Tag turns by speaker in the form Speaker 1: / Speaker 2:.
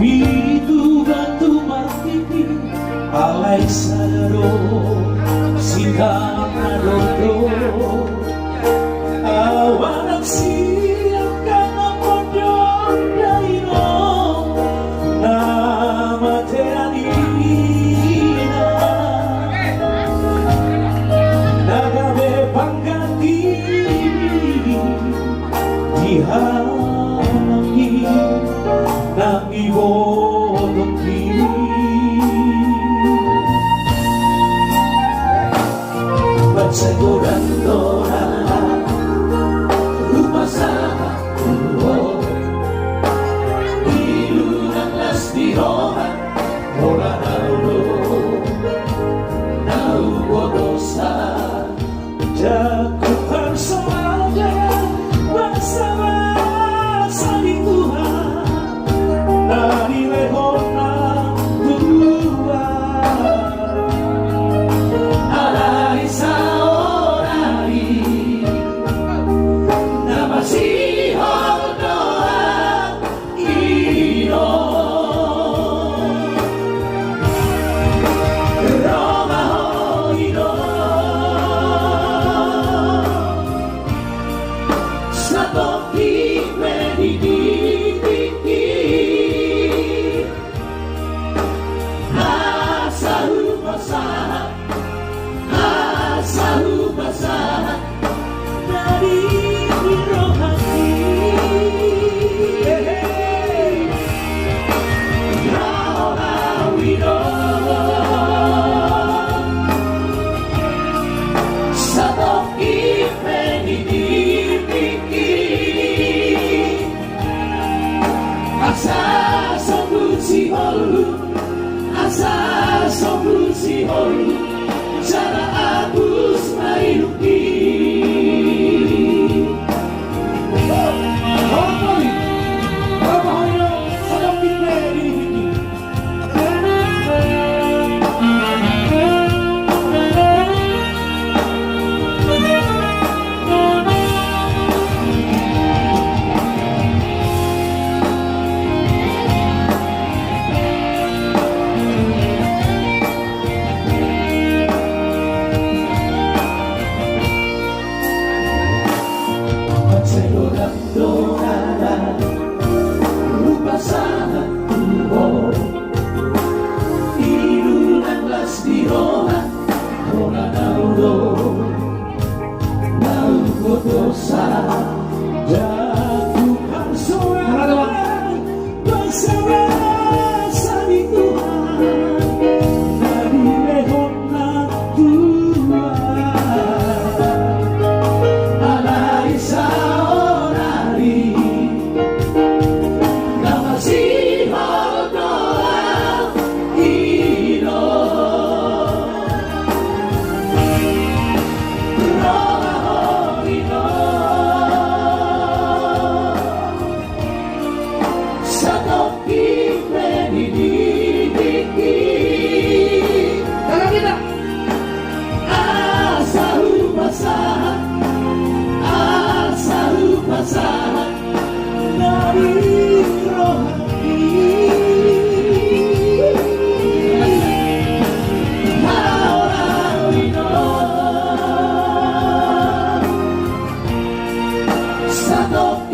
Speaker 1: Itu batu mati alay sadaro sitang rodo awan siang kana podong daino nama teanina nagabe pangganti dihangi nang ibodong segurando lupa sama tuo ilunang las dirohan ora naubo dosa jakukan semuanya bersama saling Tuhan dari lehona asa solusi holu cara abus mailuki lupa sana tuo ilunang las dirohan ora naubo dosa jatuhkan soal bersama saling Tuhan dari lehona Tuhan alay saorari Satu